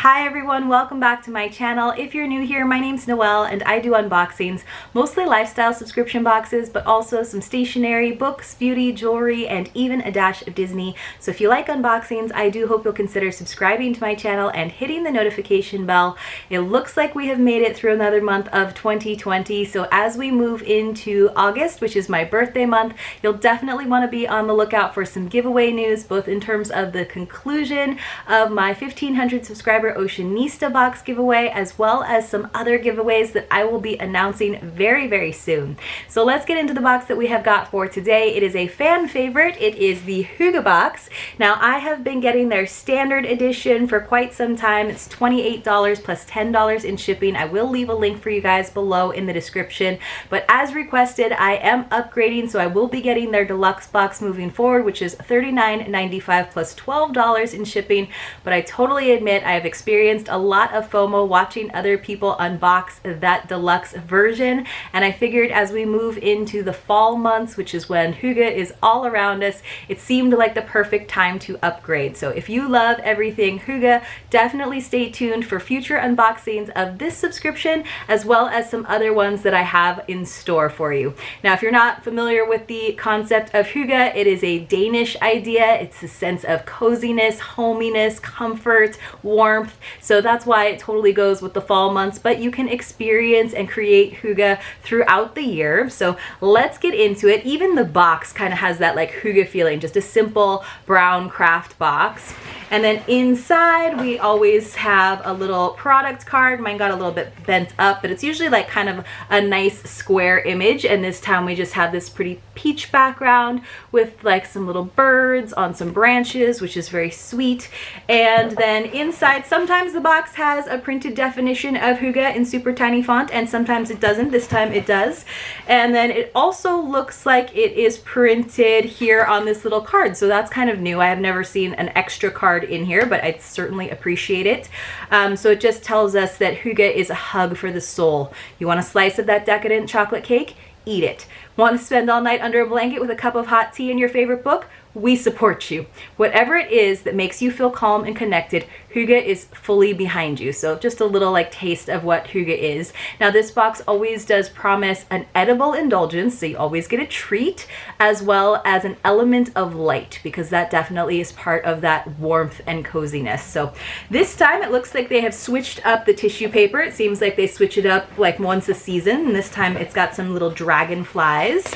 Hi everyone, welcome back to my channel. If you're new here, my name's Noelle and I do unboxings, mostly lifestyle subscription boxes, but also some stationery, books, beauty, jewelry, and even a dash of Disney. So if you like unboxings, I do hope you'll consider subscribing to my channel and hitting the notification bell. It looks like we have made it through another month of 2020, so as we move into August, which is my birthday month, you'll definitely want to be on the lookout for some giveaway news, both in terms of the conclusion of my 1500 subscriber Oceanista box giveaway, as well as some other giveaways that I will be announcing very soon. So let's get into the box that we have got for today. It is a fan favorite. It is the Hygge box. Now I have been getting their standard edition for quite some time. It's $28 plus $10 in shipping. I will leave a link for you guys below in the description, but as requested, I am upgrading, so I will be getting their deluxe box moving forward, which is $39.95 plus $12 in shipping. But I totally admit I have experienced a lot of FOMO watching other people unbox that deluxe version, and I figured as we move into the fall months, which is when Hygge is all around us, it seemed like the perfect time to upgrade. So if you love everything Hygge, definitely stay tuned for future unboxings of this subscription, as well as some other ones that I have in store for you. Now, if you're not familiar with the concept of Hygge, it is a Danish idea. It's a sense of coziness, hominess, comfort, warmth. So that's why it totally goes with the fall months, but you can experience and create Hygge throughout the year. So let's get into it. Even the box kind of has that like Hygge feeling, just a simple brown craft box. And then inside we always have a little product card. Mine got a little bit bent up, but it's usually like kind of a nice square image, and this time we just have this pretty peach background with like some little birds on some branches, which is very sweet. And then inside, sometimes the box has a printed definition of Hygge in super tiny font, and sometimes it doesn't. This time it does. And then it also looks like it is printed here on this little card, so that's kind of new. I have never seen an extra card in here, but I certainly appreciate it. So it just tells us that Hygge is a hug for the soul. You want a slice of that decadent chocolate cake? Eat it. Want to spend all night under a blanket with a cup of hot tea and your favorite book? We support you. Whatever it is that makes you feel calm and connected, Hygge is fully behind you. So just a little like taste of what Hygge is. Now this box always does promise an edible indulgence, so you always get a treat, as well as an element of light, because that definitely is part of that warmth and coziness. So this time it looks like they have switched up the tissue paper. It seems like they switch it up like once a season, and this time it's got some little dragonflies.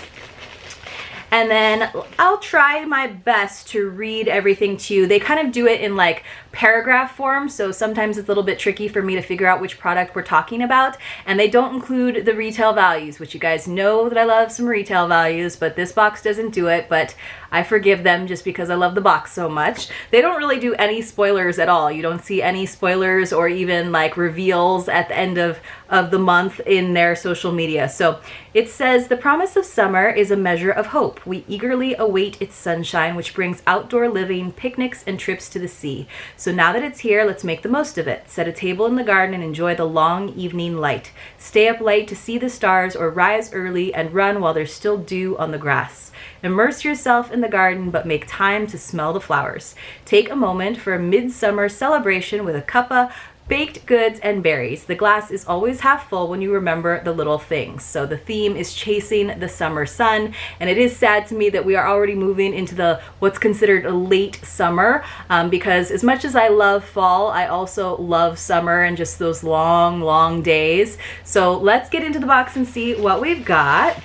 And then I'll try my best to read everything to you. They kind of do it in like paragraph form, so sometimes it's a little bit tricky for me to figure out which product we're talking about. And they don't include the retail values, which you guys know that I love some retail values, but this box doesn't do it, but I forgive them just because I love the box so much. They don't really do any spoilers at all. You don't see any spoilers or even like reveals at the end of the month in their social media. So it says, the promise of summer is a measure of hope. We eagerly await its sunshine, which brings outdoor living, picnics, and trips to the sea. So now that it's here, let's make the most of it. Set a table in the garden and enjoy the long evening light. Stay up late to see the stars, or rise early and run while there's still dew on the grass. Immerse yourself in the garden, but make time to smell the flowers. Take a moment for a midsummer celebration with a cuppa, baked goods, and berries. The glass is always half full when you remember the little things. So the theme is chasing the summer sun, and it is sad to me that we are already moving into the what's considered a late summer, because as much as I love fall, I also love summer and just those long days. So let's get into the box and see what we've got.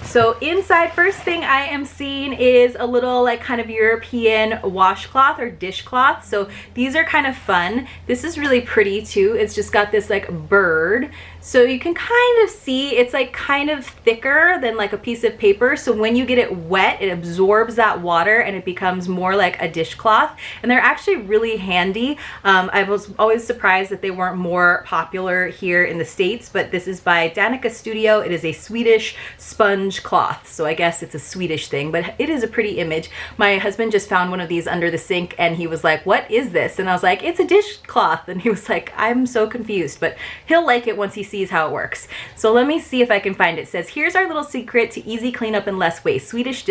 So inside, first thing I am seeing is a little like kind of European washcloth or dishcloth. So these are kind of fun. This is really pretty too. It's just got this like bird. So you can kind of see it's like kind of thicker than like a piece of paper. So when you get it wet, it absorbs that water and it becomes more like a dishcloth. And they're actually really handy. I was always surprised that they weren't more popular here in the States, but this is by Danica Studio. It is a Swedish sponge cloth. So I guess it's a Swedish thing, but it is a pretty image. My husband just found one of these under the sink and he was like, what is this? And I was like, it's a dishcloth. And he was like, I'm so confused, but he'll like it once he sees how it works. So let me see if I can find it. It says, here's our little secret to easy cleanup and less waste. Swedish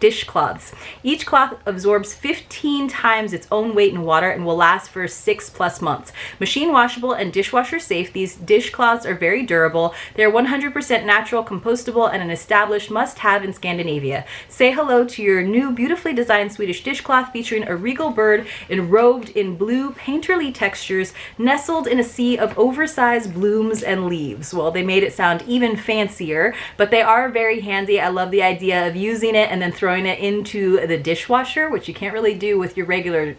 dishcloths. Each cloth absorbs 15 times its own weight in water and will last for 6+ months. Machine washable and dishwasher safe, these dishcloths are very durable. They're 100% natural, compostable, and an established must-have in Scandinavia. Say hello to your new beautifully designed Swedish dishcloth featuring a regal bird enrobed in blue painterly textures, nestled in a sea of oversized blooms and leaves. Well, they made it sound even fancier, but they are very handy. I love the idea of using it and then throwing it into the dishwasher, which you can't really do with your regular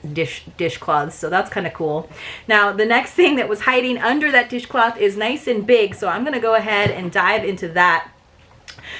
dishcloths, so that's kind of cool. Now, the next thing that was hiding under that dishcloth is nice and big, so I'm going to go ahead and dive into that.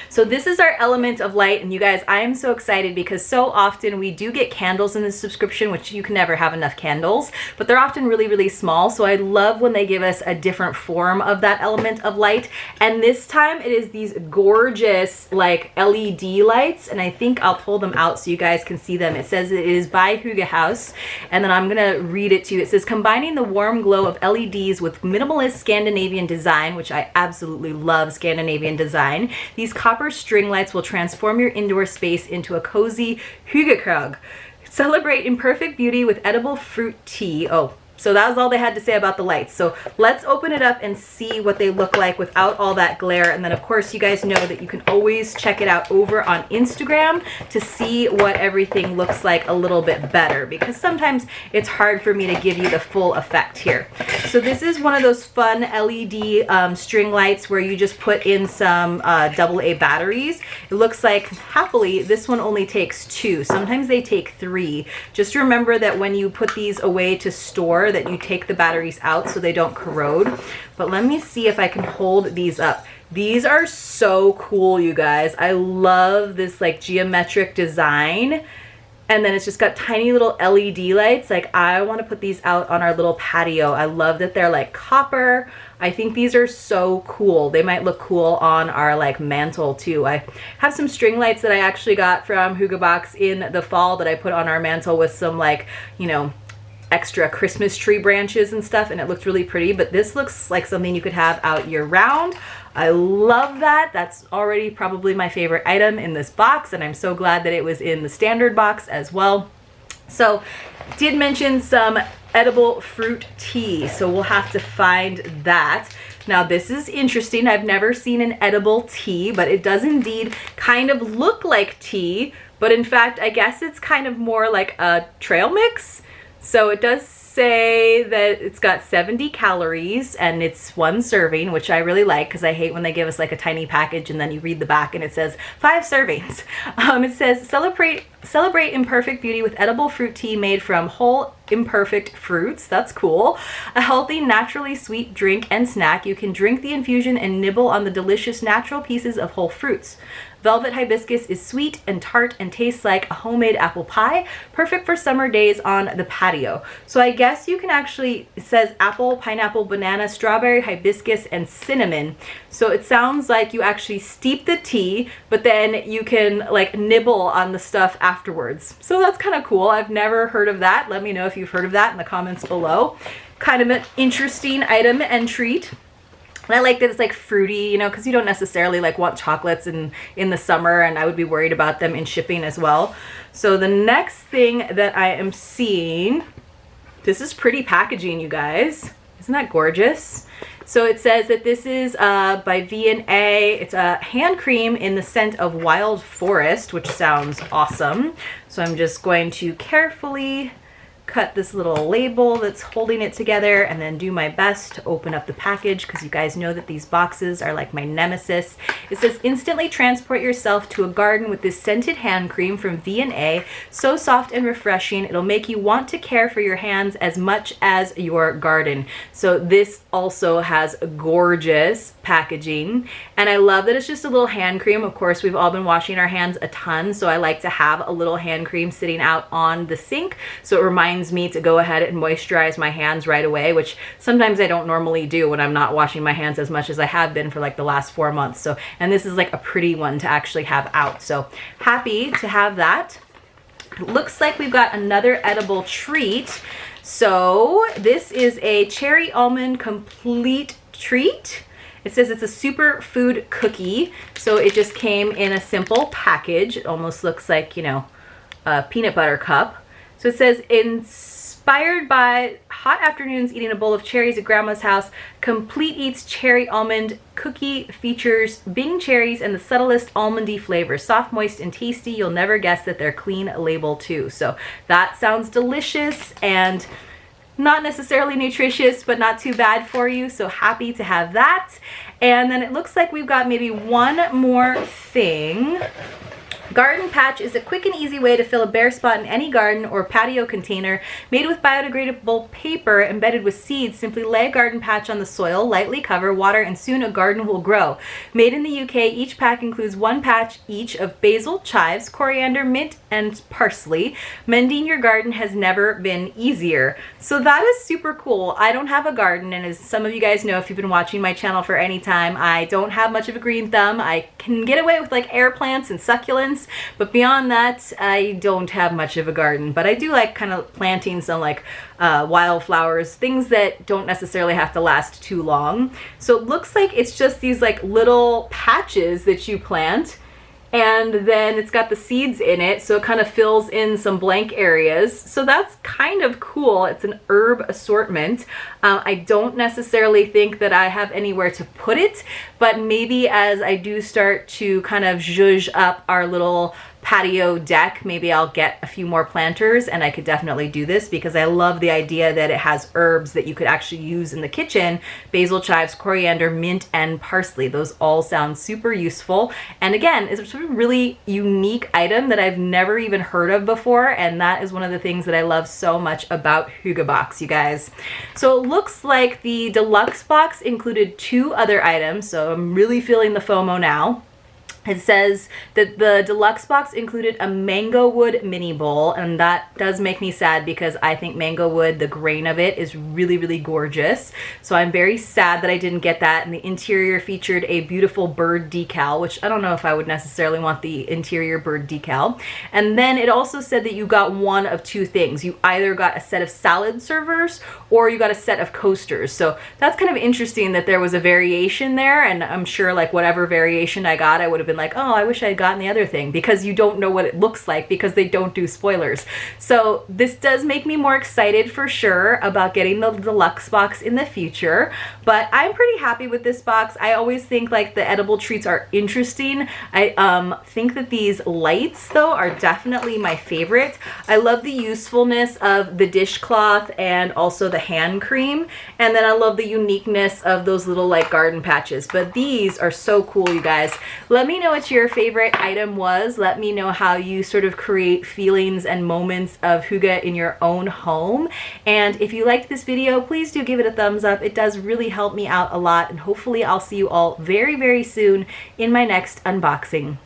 So this is our element of light, and you guys, I am so excited because so often we do get candles in this subscription, which you can never have enough candles, but they're often really, really small. So I love when they give us a different form of that element of light. And this time it is these gorgeous like LED lights, and I think I'll pull them out so you guys can see them. It says it is by Hygge House, and then I'm gonna read it to you. It says, combining the warm glow of LEDs with minimalist Scandinavian design, which I absolutely love Scandinavian design, these copper string lights will transform your indoor space into a cozy hyggebok. Celebrate imperfect beauty with edible fruit tea. Oh, so that was all they had to say about the lights. So let's open it up and see what they look like without all that glare. And then of course you guys know that you can always check it out over on Instagram to see what everything looks like a little bit better, because sometimes it's hard for me to give you the full effect here. So this is one of those fun LED string lights where you just put in some AA batteries. It looks like, happily, this one only takes 2. Sometimes they take 3. Just remember that when you put these away to store, that you take the batteries out so they don't corrode. But let me see if I can hold these up. These are so cool, you guys. I love this like geometric design. And then it's just got tiny little LED lights. Like, I want to put these out on our little patio. I love that they're like copper. I think these are so cool. They might look cool on our like mantle too. I have some string lights that I actually got from hyggebox in the fall that I put on our mantle with some like, you know, extra Christmas tree branches and stuff, and it looked really pretty. But this looks like something you could have out year round. I love that. That's already probably my favorite item in this box, and I'm so glad that it was in the standard box as well. So did mention some edible fruit tea, so we'll have to find that. Now this is interesting. I've never seen an edible tea, but it does indeed kind of look like tea, but in fact I guess it's kind of more like a trail mix. So it does say that it's got 70 calories and it's 1 serving, which I really like because I hate when they give us like a tiny package and then you read the back and it says 5 servings. It says celebrate imperfect beauty with edible fruit tea made from whole imperfect fruits. That's cool. A healthy, naturally sweet drink and snack. You can drink the infusion and nibble on the delicious natural pieces of whole fruits. Velvet hibiscus is sweet and tart and tastes like a homemade apple pie, perfect for summer days on the patio. So I guess you can actually, it says apple, pineapple, banana, strawberry, hibiscus, and cinnamon. So it sounds like you actually steep the tea, but then you can like nibble on the stuff afterwards. So that's kind of cool. I've never heard of that. Let me know if you've heard of that in the comments below. Kind of an interesting item and treat. And I like that it's like fruity, you know, because you don't necessarily like want chocolates in the summer, and I would be worried about them in shipping as well. So the next thing that I am seeing, this is pretty packaging, you guys. Isn't that gorgeous? So it says that this is by V&A. It's a hand cream in the scent of wild forest, which sounds awesome. So I'm just going to carefully cut this little label that's holding it together and then do my best to open up the package, because you guys know that these boxes are like my nemesis. It says instantly transport yourself to a garden with this scented hand cream from V&A. So soft and refreshing, it'll make you want to care for your hands as much as your garden. So this also has gorgeous packaging, and I love that it's just a little hand cream. Of course, we've all been washing our hands a ton, so I like to have a little hand cream sitting out on the sink, so it reminds me to go ahead and moisturize my hands right away, which sometimes I don't normally do when I'm not washing my hands as much as I have been for like the last 4 months. So, and this is like a pretty one to actually have out. So happy to have that. It looks like we've got another edible treat. So this is a cherry almond complete treat. It says it's a superfood cookie. So it just came in a simple package. It almost looks like, you know, a peanut butter cup. So it says, inspired by hot afternoons eating a bowl of cherries at grandma's house, Complete Eats cherry almond cookie features Bing cherries and the subtlest almondy flavors. Soft, moist, and tasty. You'll never guess that they're clean label too. So that sounds delicious and not necessarily nutritious, but not too bad for you. So happy to have that. And then it looks like we've got maybe one more thing. Garden Patch is a quick and easy way to fill a bare spot in any garden or patio container. Made with biodegradable paper embedded with seeds, simply lay a garden patch on the soil, lightly cover, water, and soon a garden will grow. Made in the UK, each pack includes one patch each of basil, chives, coriander, mint, and parsley. Mending your garden has never been easier. So that is super cool. I don't have a garden, and as some of you guys know, if you've been watching my channel for any time, I don't have much of a green thumb. I can get away with like air plants and succulents, but beyond that, I don't have much of a garden. But I do like kind of planting some like wildflowers, things that don't necessarily have to last too long. So it looks like it's just these like little patches that you plant, and then it's got the seeds in it, so it kind of fills in some blank areas. So that's kind of cool. It's an herb assortment. I don't necessarily think that I have anywhere to put it, but maybe as I do start to kind of zhuzh up our little patio deck, maybe I'll get a few more planters, and I could definitely do this because I love the idea that it has herbs that you could actually use in the kitchen. Basil, chives, coriander, mint, and parsley. Those all sound super useful. And again, it's a really unique item that I've never even heard of before, and that is one of the things that I love so much about hyggebox, you guys. So it looks like the deluxe box included 2 other items, so I'm really feeling the FOMO now. It says that the deluxe box included a mango wood mini bowl, and that does make me sad because I think mango wood, the grain of it, is really, really gorgeous. So I'm very sad that I didn't get that. And the interior featured a beautiful bird decal, which I don't know if I would necessarily want the interior bird decal. And then it also said that you got one of 2 things. You either got a set of salad servers or you got a set of coasters. So that's kind of interesting that there was a variation there, and I'm sure like whatever variation I got, I would have been like, oh, I wish I had gotten the other thing, because you don't know what it looks like because they don't do spoilers. So this does make me more excited for sure about getting the deluxe box in the future, but I'm pretty happy with this box. I always think like the edible treats are interesting. I think that these lights though are definitely my favorite. I love the usefulness of the dishcloth and also the hand cream, and then I love the uniqueness of those little like garden patches. But these are so cool, you guys. Let me know what your favorite item was. Let me know how you sort of create feelings and moments of hygge in your own home. And if you liked this video, please do give it a thumbs up. It does really help me out a lot, and hopefully I'll see you all very, very soon in my next unboxing.